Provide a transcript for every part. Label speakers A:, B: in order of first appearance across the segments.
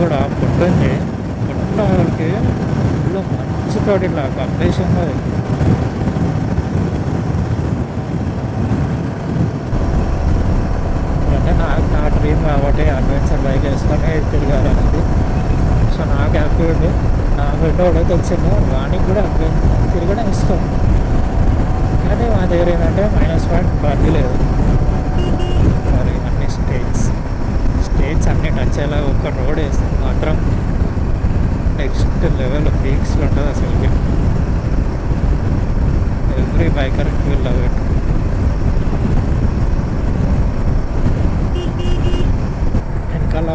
A: కూడా పొట్టుంది, పొట్ట వాళ్ళకి ఫుల్ మంచితోటి ఇట్లా కప్పేసి ఉన్నది. అంటే నాకు నా డ్రీమ్ కాబట్టి అడ్వెంచర్ బైక్ వేసుకొని తిరగాలనేది. సో నాకు హ్యాపీ ఉంది. నా ఫ్రెండ్ ఎవడైతే వచ్చిందో వానికి కూడా అడ్వెంచర్ తిరగడం ఇష్టం. కానీ మా దగ్గర ఏంటంటే -1 బండి లేదు. మరి అన్ని స్టేట్స్ అన్నీ టచ్ అయ్యేలా ఒక రోడ్ వేస్తే మాత్రం నెక్స్ట్ లెవెల్ పీక్స్లో ఉంటుంది అసలుకి. Every biker will love it. వెనకాల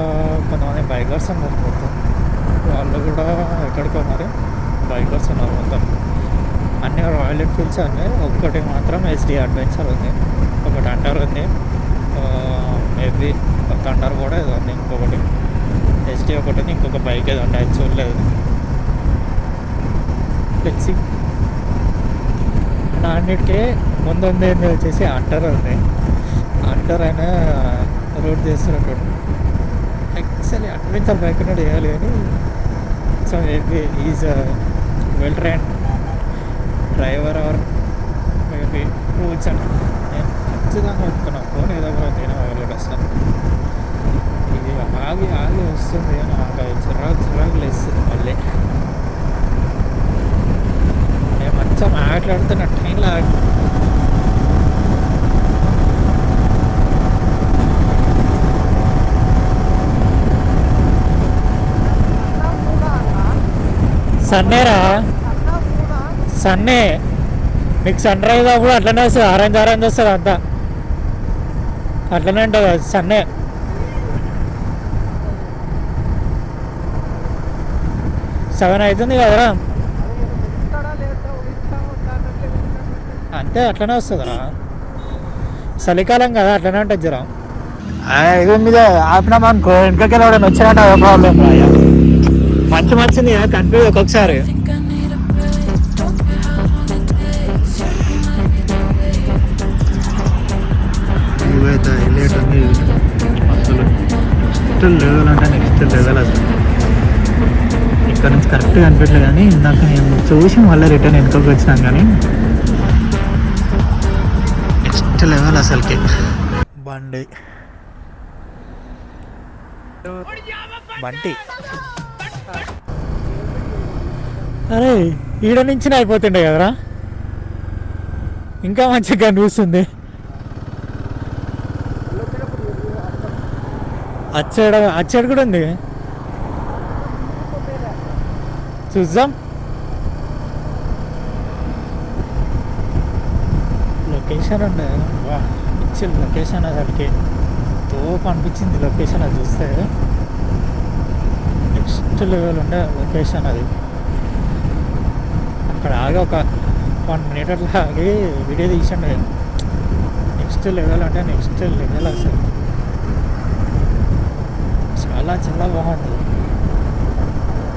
A: కొంతమంది బైకర్స్ ఉన్నారు మొత్తం, వాళ్ళు కూడా ఎక్కడికో మరి బైకర్స్ ఉన్నారు మొత్తం. అన్ని రాయల్ ఎన్ఫీల్డ్స్ అన్నీ, ఒక్కటి మాత్రం SD అడ్వెంచర్ ఉంది, ఒకటి అండర్ ఉంది, మేబీ థండర్ కూడా ఏదో ఉంది, ఇంకొకటి SD ఒకటి ఉంది, ఇంకొక బైక్ ఏదో ఉంది, అది చూడలేదు. తెచ్చి అన్నిటికీ ముందు ఉంది వచ్చేసి అండర్ ఉంది. అండర్ అయినా రోడ్ చేస్తున్నట్టు యాక్చువల్లీ అడ్వెంచర్ బైక్ అనేది వేయాలి కానీ so maybe is well train driver or maybe rules అని నేను ఖచ్చితంగా చెప్తున్నా. ఫోన్ ఏదో కూడా నేను అవ్వలేదు అసలు. ఇది ఆగి వస్తుంది అని నాకు చిరాకు లేస్తుంది. మళ్ళీ నేను మంచిగా మాట్లాడుతున్న టైంలో సన్నేరా సన్నే మీకు సన్ రైజ్ అప్పుడు అట్లనే వస్తుంది, ఆరెంజ్ వస్తుంది, అంతా అట్లనే ఉంటుంది అది సన్నే. సెవెన్ అవుతుంది కదరా, అంతే అట్లనే వస్తుందిరా. చలికాలం కదా అట్లనే ఉంటుంది జ్వరం. ఇది మీద ఆపినామనుకో వెనకకి వెళ్ళి వచ్చినట్టు అదే ప్రాబ్లం. మంచిది కనిపి ఒక్కొక్కసారి. హైలైట్ ఉంది అసలు. నెక్స్ట్ లెవెల్ అంటే నెక్స్ట్ లెవెల్ అసలు. ఇక్కడ నుంచి కరెక్ట్గా అనిపించలేదు కానీ ఇందాక నేను చూసి మళ్ళీ రిటర్న్ వెనుకకి వచ్చినాను. కానీ నెక్స్ట్ లెవెల్ అసలుకి బంటి. అరే ఈడ నుంచి అయిపోతుండే కదరా, ఇంకా మంచిగా కనిపిస్తుంది. అచ్చాడు కూడా ఉంది, చూద్దాం. లొకేషన్ ఉండే పిచ్చి లొకేషన్ అసలుకి తోపు అనిపించింది లొకేషన్. అది చూస్తే నెక్స్ట్ లెవెల్ ఉండే లొకేషన్ అది. అక్కడ ఆగి ఒక 1 minute అట్లా ఆగి వీడియో తీసండి. నెక్స్ట్ లెవెల్ అంటే నెక్స్ట్ లెవెల్ అసలు. చాలా చాలా బాగుంటుంది.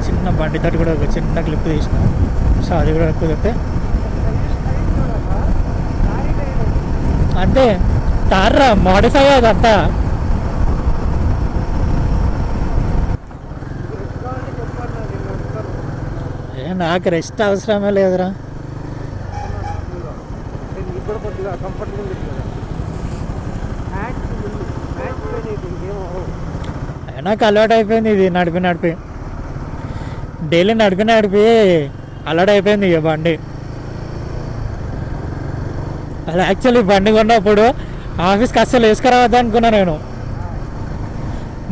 A: చిన్న బండి తోటి కూడా ఒక చిన్న క్లిప్ తీసినాం. సో అది కూడా కుదిరితే అంటే తార్రా మోడిఫై అదంతా. నాకు రెస్ట్ అవసరమే లేదురా. నాకు అలవాటు అయిపోయింది ఇది నడిపి డైలీ నడిపి అలవాటు అయిపోయింది ఇక బండి. అలా యాక్చువల్లీ బండి కొన్నప్పుడు ఆఫీస్కి అస్సలు వేసుకురావద్దు అనుకున్నా నేను.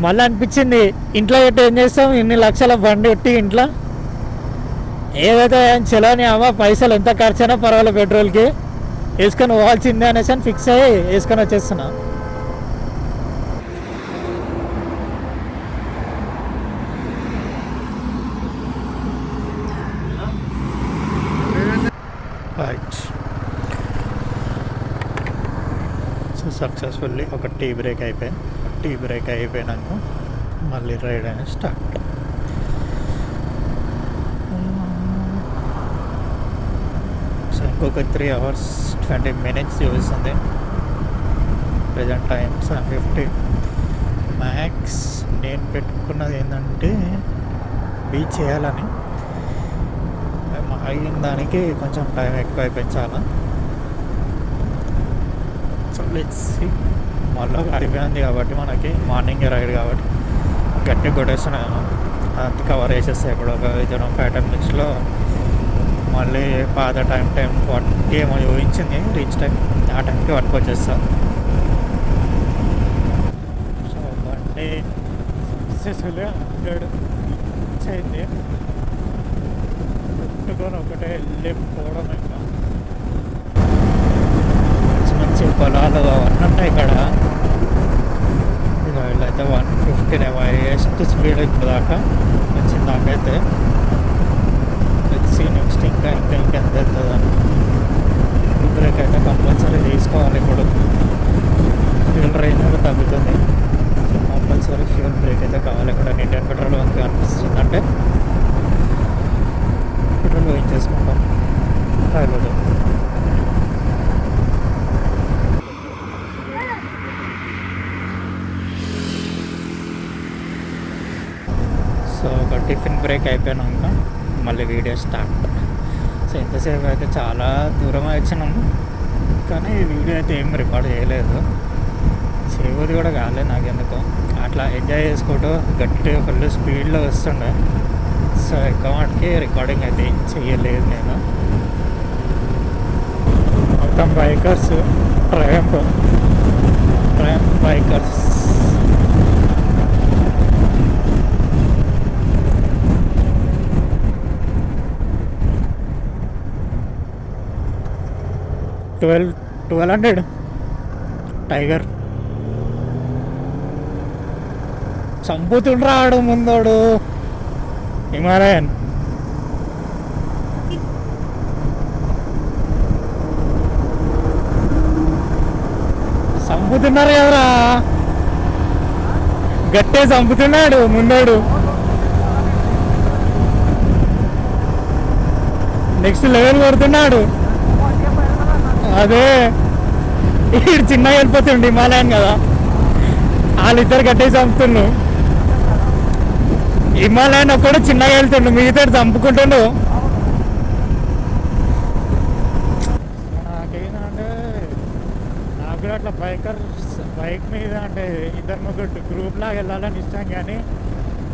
A: మళ్ళీ అనిపించింది ఇంట్లో పెట్టి ఏం చేస్తాం, ఇన్ని లక్షల బండి పెట్టి ఇంట్లో ఏదైతే చలోని అమ్మ పైసలు ఎంత ఖర్చు అయినా పర్వాలేదు పెట్రోల్కి వేసుకొని పోవాల్సిందే అనేసి అని ఫిక్స్ అయ్యి వేసుకొని వచ్చేస్తున్నా. సో సక్సెస్ఫుల్లీ ఒక టీ బ్రేక్ అయిపోయినాక మళ్ళీ రైడ్ అనేది స్టార్ట్. సో ఇంకొక 3 hours 20 minutes చూపిస్తుంది. ప్రజెంట్ టైం 7:50 మ్యాక్స్ నేను పెట్టుకున్నది ఏంటంటే బీచ్ చేయాలని. ఆగిన దానికి కొంచెం టైం ఎక్కువ పెంచాలా. So let's see. మళ్ళీ అయిపోయింది కాబట్టి మనకి మార్నింగ్ రైడ్ కాబట్టి గట్టి కొట్టేస్తున్నాను. అంత కవర్ చేసేస్తాయి. ఇప్పుడు ఒక 5-10 minutesలో మళ్ళీ పాత టైం 40 ఏమో ఊహించింది రీచ్ టైం. ఆ టైంకి వర్క్ వచ్చేస్తా. సో బండి సక్సెస్ఫుల్గా 100 అయింది. పెట్టుకొని ఒకటే వెళ్ళిపోవడం. ఇంకా మంచి మంచి పొలాలు అవన్నీ ఉంటాయి ఇక్కడ. వీళ్ళైతే 150 హైయెస్ట్ స్పీడ్ ఇప్పుడు దాకా వచ్చింది నాకైతే. వచ్చి నెక్స్ట్ ఇంకా ఎంత వెళ్తుందని. బ్రేక్ అయితే కంపల్సరీ తీసుకోవాలి. ఇప్పుడు ఫ్యూల్ రేంజ్ కూడా తగ్గుతుంది. కంపల్సరీ ఫ్యూల్ బ్రేక్ అయితే కావాలి. ఇక్కడ ఇండియన్ పెట్రోల్ బంక్ అనిపిస్తుందంటే పెట్రోల్ వెయిట్ చేసుకుంటాం. అయిపోతుంది. సో ఒక టిఫిన్ బ్రేక్ అయిపోయినాక మళ్ళీ వీడియో స్టార్ట్. సో ఎంతసేపు అయితే చాలా దూరం వచ్చినాము, కానీ వీడియో అయితే ఏం రికార్డ్ చేయలేదు. చేయబోది కూడా కాలేదు నాకు ఎందుకో. అట్లా ఎంజాయ్ చేసుకుంటూ గట్టి ఫుల్ స్పీడ్లో వస్తుండే. సో ఎక్కువ మటుకి రికార్డింగ్ అయితే చేయలేదు నేను. మొత్తం బైకర్స్, ట్రయంఫ్ బైకర్స్. $1200 టైగర్ చంపుతుండ్రాడు ముందోడు. హిమాలయన్ చంపుతున్నారు కదరా, గట్టే చంపుతున్నాడు ముందోడు. నెక్స్ట్ లెవెల్ కొడుతున్నాడు. అదే ఇక్కడ చిన్నగా వెళ్ళిపోతుండు హిమాలయన్ కదా. వాళ్ళిద్దరు కట్టేసి చంపుతుండు. హిమాలయన్ ఒక్కడు చిన్నగా వెళ్తుండు, మిగతా చంపుకుంటుండు. నాకేంటంటే నాకు కూడా అట్లా బైక్ మీద అంటే 2-3 గ్రూప్ లాగా వెళ్ళాలని ఇష్టం, కానీ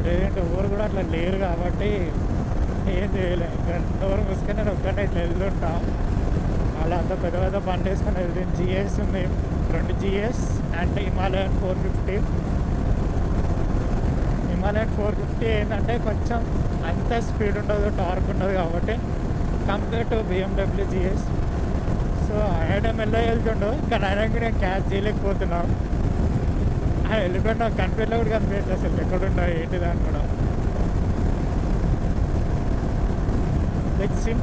A: లేదంటే ఎవరు కూడా అట్లా లేరు కాబట్టి ఏం చేయలేదు. ఎవరు మూసుకొని నేను ఒక్కటే ఇట్లా వెళ్తుంటాం. అలా అంత పెద్ద పెద్ద బండి వేసుకొని వెళ్తాను. జిఎస్ ఉంది, 2 GS అండ్ హిమాలయన్ 450. హిమాలయన్ 450 ఏంటంటే కొంచెం అంత స్పీడ్ ఉండదు, టార్క్ ఉండదు కాబట్టి compare to BMW GS. So ఆయన మెల్ల వెళ్తుండో, కానీ ఆయనకి నేను క్యాచ్ చేయలేకపోతున్నాను. ఆయన వెళ్ళిపోయిన నాకు కనిపించలో కూడా కనిపించలేదు అసలు ఎక్కడున్నా ఏంటి దాని కూడా. Let's see.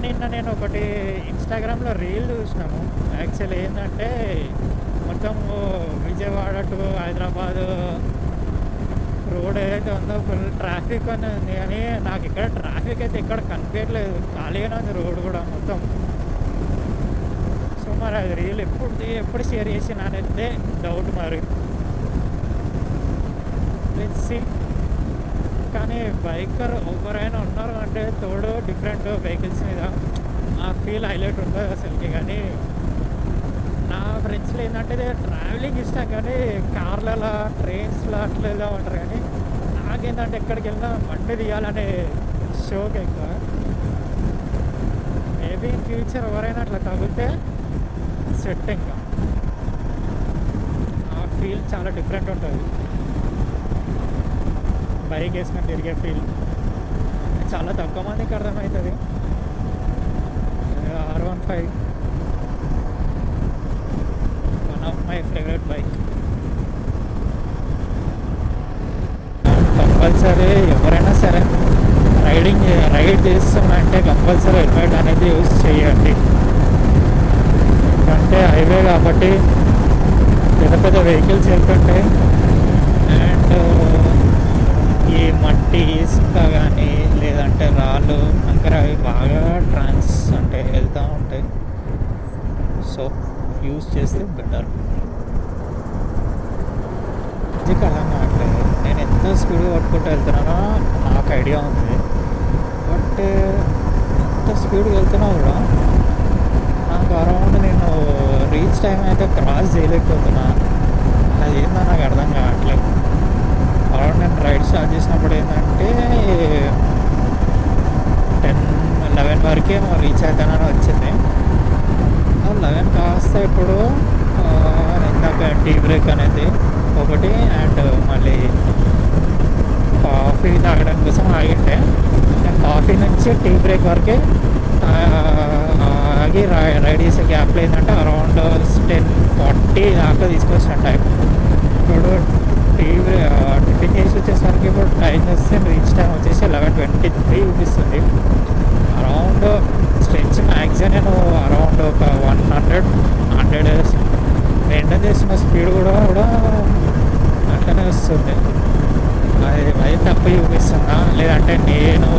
A: నిన్న నేను ఒకటి ఇన్స్టాగ్రామ్లో రీల్ చూసినాము. యాక్చువల్లీ ఏంటంటే మొత్తం విజయవాడ టు హైదరాబాద్ రోడ్ ఏదైతే ఉందో ఫుల్ ట్రాఫిక్ అని ఉంది, కానీ నాకు ఇక్కడ ట్రాఫిక్ అయితే ఇక్కడ కనిపించట్లేదు. ఖాళీగానే ఉంది రోడ్ కూడా మొత్తం. సో మరి అది రీల్ ఎప్పుడు షేర్ చేసి నానైతే డౌట్ మరి. Let's see. కానీ బైకర్ ఎవరైనా ఉన్నారు అంటే తోడు డిఫరెంట్ వెహికల్స్ మీద ఆ ఫీల్ హైలైట్ ఉంటుంది అసలుకి. కానీ నా ఫ్రెండ్స్లో ఏంటంటే ట్రావెలింగ్ ఇష్టం, కానీ కార్లలో ట్రైన్స్లో అట్లా వెళ్దా ఉంటారు. కానీ నాకేంటంటే ఎక్కడికి వెళ్ళినా బండి తీయాలనే షోక్ ఎక్కువ. మేబీ ఇన్ ఫ్యూచర్ ఎవరైనా అట్లా తగిలితే సెట్. ఇంకా ఆ ఫీల్ చాలా డిఫరెంట్ ఉంటుంది. బైక్ వేసుకొని తిరిగే ఫీల్ చాలా తక్కువ మందికి అర్థమవుతుంది. R15 one of my favourite bike. Compulsory ఎవరైనా సరే రైడ్ చేస్తామంటే కంపల్సరీ హెల్మెట్ అనేది యూజ్ చేయండి. ఎందుకంటే హైవే కాబట్టి పెద్ద పెద్ద వెహికల్స్ వెళ్తుంటాయి. అండ్ ఈ మట్టి ఇసుక కానీ లేదంటే రాళ్ళు కంకర అవి బాగా అంటే వెళ్తూ ఉంటాయి. సో యూజ్ చేస్తే బెటర్. లాజిక్ అర్థం కావట్లేదు. నేను ఎంత స్పీడ్గా కొట్టుకుంటూ వెళ్తున్నానో నాకు ఐడియా ఉంది. బట్ ఎంత స్పీడ్గా వెళ్తున్నా కూడా నాకు అరౌండ్ నేను రీచ్ టైం అయితే క్రాస్ చేయలేకపోతున్నా. అది ఏందో నాకు అర్థం కావట్లేదు. అరౌండ్ నేను రైడ్ స్టార్ట్ చేసినప్పుడు ఏంటంటే 10-11 వరకే రీచ్ అవుతానని వచ్చింది. 11 కాస్త ఇప్పుడు ఇందాక టీ బ్రేక్ అనేది ఒకటి, అండ్ మళ్ళీ కాఫీ తాగడం కోసం ఆగింటే నేను కాఫీ నుంచి టీ బ్రేక్ వరకే ఆగి రైడ్ చేసే గ్యాప్లో ఏంటంటే అరౌండ్ 10:40 దాకా తీసుకొచ్చిన టైం. ఇప్పుడు టిఫిన్ చేసి వచ్చేసరికి ఇప్పుడు టైం చూస్తే రీచ్ టైం వచ్చేసి 11:23 చూపిస్తుంది. అరౌండ్ స్ట్రెచ్ మ్యాక్సిమం నేను అరౌండ్ ఒక 100 మెయింటైన్ చేస్తున్న స్పీడ్ కూడా అట్లనే వస్తుంది. అది తక్కువ చూపిస్తుందా, లేదంటే నేను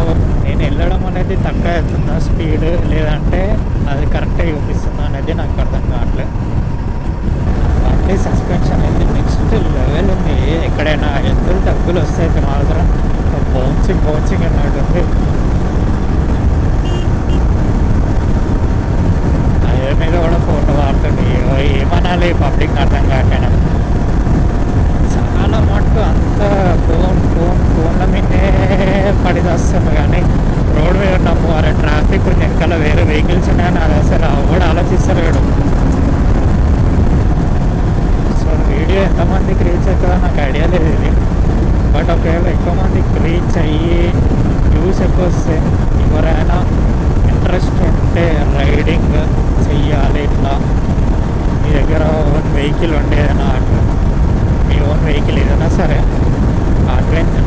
A: వెళ్ళడం అనేది తక్కువ అవుతుందా స్పీడ్, లేదంటే అది కరెక్ట్గా చూపిస్తుందా అనేది నాకు అర్థం కావట్లేదు. బండి సస్పెన్షన్ అయితే నెక్స్ట్ లెవెల్ ఉంది. ఎక్కడైనా ఎద్దులు డబ్బులు వస్తాయి మాత్రం బౌన్సింగ్ అన్నట్టుంది. అదే మీద కూడా ఫోటో వాడుతుంది. ఏమనాలి పబ్లిక్ అర్థం కావట్లేదు. చాలా మటుకు అంత ఫోన్ల మీదే పడి వస్తుంది. కానీ రోడ్ మీద ఉన్నాము, అరే ట్రాఫిక్ వెనకాల వేరే వెహికల్స్ ఉన్నాయని అది అసలు కూడా ఆలోచిస్తలేడు. సో వీడియో ఎంతమందికి రీచ్ అవుతుందో నాకు ఐడియా లేదు ఇది. బట్ ఒకవేళ ఎక్కువ మందికి రీచ్ అయ్యి వ్యూస్ ఎక్కువ వస్తే, ఎవరైనా ఇంట్రెస్ట్ ఉంటే రైడింగ్ చెయ్యాలి, ఇట్లా మీ దగ్గర ఓన్ వెహికల్ ఉండేదన్నా, మీ ఓన్ వెహికల్ ఏదైనా సరే,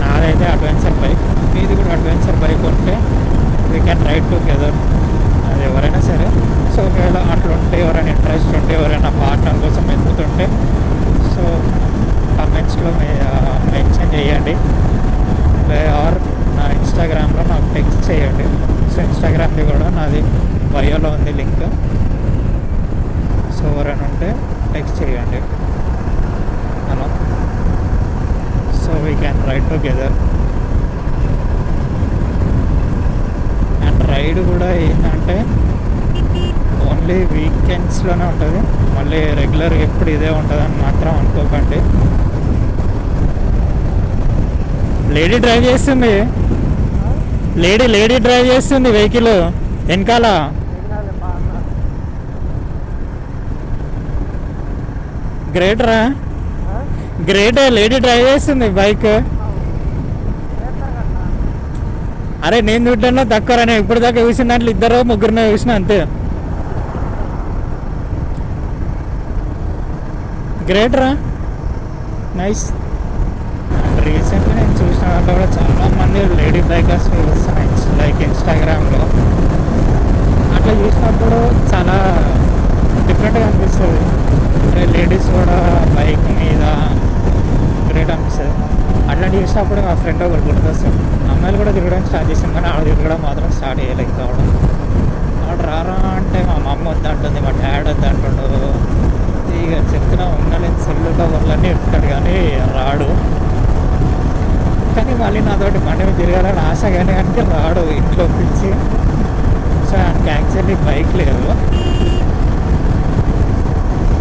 A: నాదైతే అడ్వెంచర్ బైక్, మీది కూడా అడ్వెంచర్ బైక్ ఉంటే వీ కెన్ రైడ్ టుగెదర్. అది ఎవరైనా సరే. సో ఒకవేళ అట్లుంటే, ఎవరైనా ఇంట్రెస్ట్ ఉంటే, ఎవరైనా పార్ట్నర్ కోసం వెతుకుతుంటే, సో కమెంట్స్లో మెన్షన్ చేయండి. ఆర్ నా ఇన్స్టాగ్రామ్లో నాకు టెక్స్ట్ చేయండి. సో ఇన్స్టాగ్రామ్ది కూడా నాది బయోలో ఉంది లింక్. సో ఎవరైనా ఉంటే టెక్స్ట్ చేయండి. Hello, so we can ride together. And ride కూడా ఏంటంటే ఓన్లీ వీకెండ్స్లోనే ఉంటుంది. మళ్ళీ రెగ్యులర్గా ఎప్పుడు ఇదే ఉంటుందని మాత్రం అనుకోకండి. లేడీ డ్రైవ్ చేస్తుంది, లేడీ డ్రైవ్ చేస్తుంది వెహికల్ వెనకాల. గ్రేట్ లేడీ డ్రైవ్ చేస్తుంది బైక్. అరే నేను చూడడంలో తక్కువ, నేను ఇప్పుడు దాకా చూసిన దాంట్లో 2-3 చూసిన అంతే. గ్రేట్ రా, నైస్. రీసెంట్గా నేను చూసిన దాంట్లో కూడా చాలామంది లేడీ బైకర్స్ చూస్తున్నాయి, లైక్ ఇన్స్టాగ్రామ్లో. అట్లా చూసినప్పుడు చాలా డిఫరెంట్గా అనిపిస్తుంది. లేడీస్ కూడా బైక్ మీద గ్రేట్ అనిపిస్తుంది. అట్లాంటి చూసినప్పుడు మా ఫ్రెండ్ ఒకటి గుర్తొస్తుంది. అమ్మాయిలు కూడా తిరగడం స్టార్ట్ చేసింది, కానీ ఆడ తిరగడం మాత్రం స్టార్ట్ చేయలేక కావడం. ఆడ రారా అంటే మా మమ్మ వద్దంటుంది, మా డాడ్ వద్దంటుండు. ఇక చెప్తున్నా ఉండలేని సెల్లులో వాళ్ళని చెప్తాడు కానీ రాడు. కానీ మళ్ళీ నాతోటి బండి మీద తిరగాలని ఆశ, కానీ అంటే రాడు, ఇంట్లో పిలిచి. సో ఆయనకి యాక్చువల్లీ బైక్ లేదు.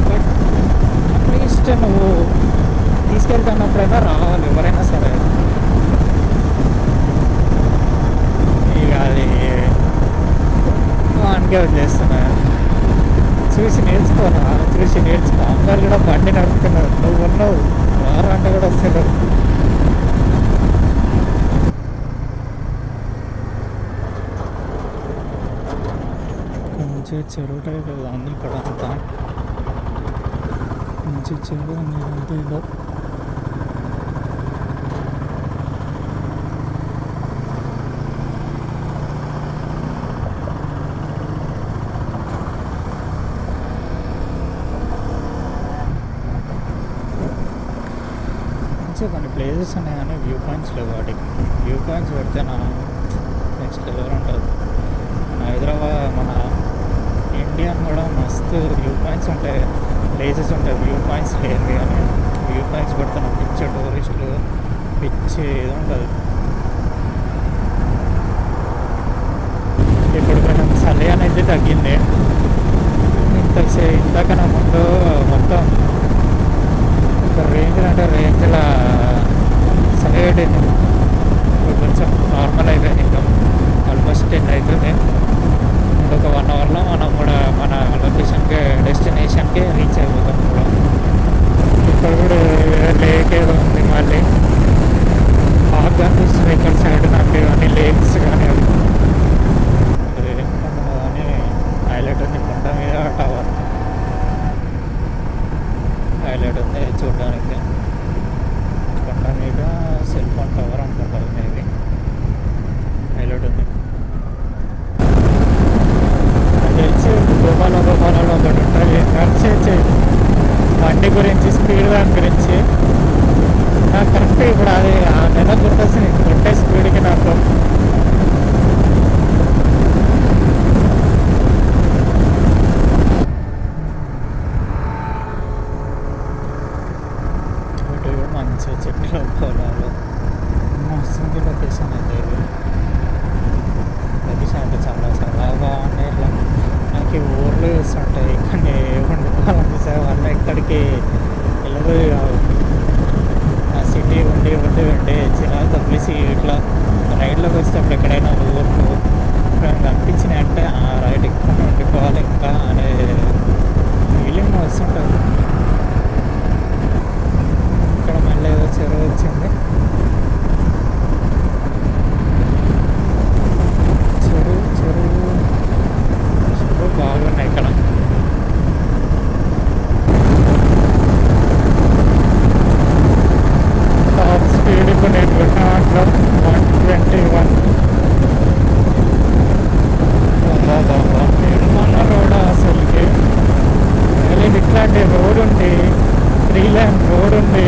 A: బట్ అట్లీస్ట్ నువ్వు తీసుకెళ్తున్నప్పుడైనా రావాలి ఎవరైనా సరే. ఇక అది వానికే వదిలేస్తున్నా. చూసి నేర్చుకోరా, అందరు కూడా బండి నడుపుతున్నారు, నువ్వు ఉన్నావు వారు అంటే కూడా వస్తారు. మంచి చెరువు టైప్ ఉంది ఇక్కడ అంతా, మంచి చెరువు అంతా. ఇదో కొన్ని ప్లేసెస్ ఉన్నాయి కానీ వ్యూ పాయింట్స్ లేవు. వాటికి వ్యూ పాయింట్స్ పెడితే నా నెక్స్ట్ లెవెల్ ఉంటుంది. మన హైదరాబాద్, మన ఇండియన్ కూడా మస్తు వ్యూ పాయింట్స్ ఉంటాయి, ప్లేసెస్ ఉంటాయి. వ్యూ పాయింట్స్ లేదు కానీ వ్యూ పాయింట్స్ పడుతున్న పిచ్చే టూరిస్టులు పిచ్చి ఇది ఉంటుంది. ఇప్పుడు కొంచెం చలి అనేది తగ్గింది. ఇంతకన్నా ముందు మొత్తం రేంజ్ అంటే రేంజ్లా చలి పెట్టింది. ఇప్పుడు కొంచెం నార్మల్ అయిపోయింది. ఇంకా ఆల్మోస్ట్ 10 అవుతుంది. ఇంకొక 1 అవర్లో మనం కూడా మన లొకేషన్కి డెస్టినేషన్కి రీచ్ అయిపోతాం కూడా. ఇక్కడ కూడా లేక్ ఏదో ఉంది, మళ్ళీ బాగా కనిపిస్తుంది ఇక్కడ సైడ్ నాకు. అన్ని లేక్స్ కానీ కానీ హైలైట్ ఉంది. కొండ మీద టవర్ హైలైట్ ఉంది చూడడానికి. కొండ మీద సెల్ ఫోన్ టవర్ అనుకుంటారు మేబీ. హైలైట్ ఉంది. తెలిసి గోపాలలో ఒకటి ఉంటుంది ఖర్చు బండి గురించి, స్పీడ్ దాని గురించి. నాకు కరెక్ట్ ఇప్పుడు అది ఆ నెల గుర్తొస్తుంది. కొట్టే స్పీడ్కి నాకు మంచిగా చెట్లు పొలాలు మస్తుంది. లొకేషన్ అయితే ఇది లొకేషన్ అయితే చాలా చాలా బాగున్నాయి. ఇట్లా నాకు ఊర్లు చూస్తుంటాయి కానీ ఉండిపోవాలనిపిస్తే వల్ల ఎక్కడికి వెళ్ళదు. ఆ సిటీ ఉండి చిన్న తప్పిసి ఇట్లా రైడ్లోకి వచ్చేటప్పుడు ఎక్కడైనా ఊర్లు కనిపించినాయి అంటే ఆ రైడ్ ఇక్కడ ఉండిపోవాలి ఇంకా అనే ఫీలింగ్ వస్తుంటుంది. ఇక్కడ మళ్ళీ ఏదో చెరువు వచ్చింది. చెరువు బాగున్నాయి ఇక్కడ. టాప్ స్పీడ్ ఇప్పుడు నేను పెట్టిన దాంట్లో 121. నిర్మాణ రోడ్ అసలుకి వెళ్ళి ఇట్లాంటి రోడ్ ఉంది, 3 లైన్ రోడ్ ఉంది.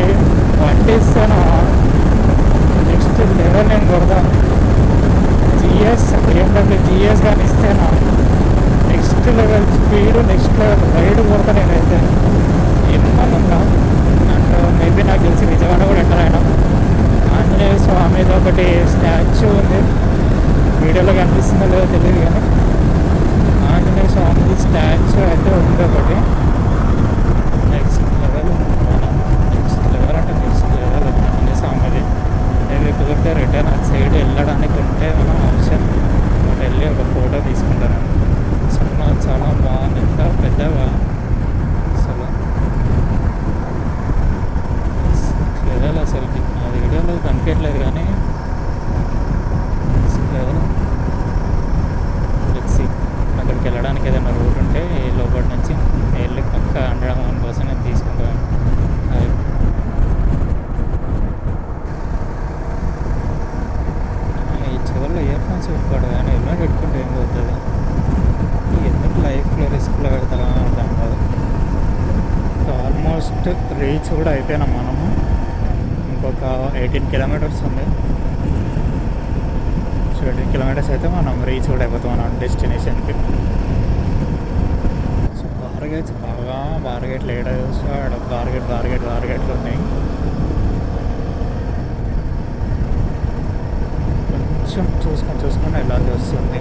A: బండి ఇస్తాను నెక్స్ట్ లెవెల్ నేను కొడతాను. BMW GS కానీ ఇస్తేనా next level speed, next level ride కొడతా నేనైతే. ఎన్నో అండ్ మేబీ నాకు తెలిసి విజయవాడ కూడా ఎంటర్ అయినా. ఆంజనేయ స్వామిది ఒకటి స్టాచ్యూ ఉంది, వీడియోలో కనిపిస్తుందో లేదో తెలియదు కానీ ఆంజనేయ స్వామిది స్టాచ్యూ అయితే ఉంది ఒకటి. నెక్స్ట్ లెవెల్ అంటే నెక్స్ట్ లెవెల్ ఆంజనేయ స్వామిది. నేను కుదిరితే రిటర్న్ అటు సైడ్ వెళ్ళడానికి ఉంటే మనం ఆప్షన్ వెళ్ళి ఒక ఫోటో తీసుకుంటాను. సినిమా చాలా బాగుంది, ఎంత పెద్దగా అసలు లెవెల్ అసలుకి. ఆ వీడియోలో కనిపించట్లేదు కానీ లెవెల్. లెక్సీ అక్కడికి వెళ్ళడానికి ఏదైనా రూట్ ఉంటే లోపల నుంచి వెళ్ళి పక్క 101% నేను తీసుకుంటాను. ఈ చివరిలో ఇయర్ ఫోన్స్ పెట్టుకోవడం కానీ హెల్మెట్ పెట్టుకుంటే ఏం పోతుంది. ఎందుకు లైఫ్లో రిస్క్లో పెడతారా అర్థం కాదు. ఆల్మోస్ట్ రీచ్ కూడా అయిపోయినాం మనము. ఇంకొక 18 కిలోమీటర్స్ ఉంది. 18 కిలోమీటర్స్ అయితే మనం రీచ్ కూడా అయిపోతాం మనం డెస్టినేషన్కి. సో బార్గేట్స్ బాగా బార్గేట్లు ఏడా చూస్తే ఆడ బార్గేట్లు ఉన్నాయి. కొంచెం చూసుకొని వెళ్ళాల్సి వస్తుంది.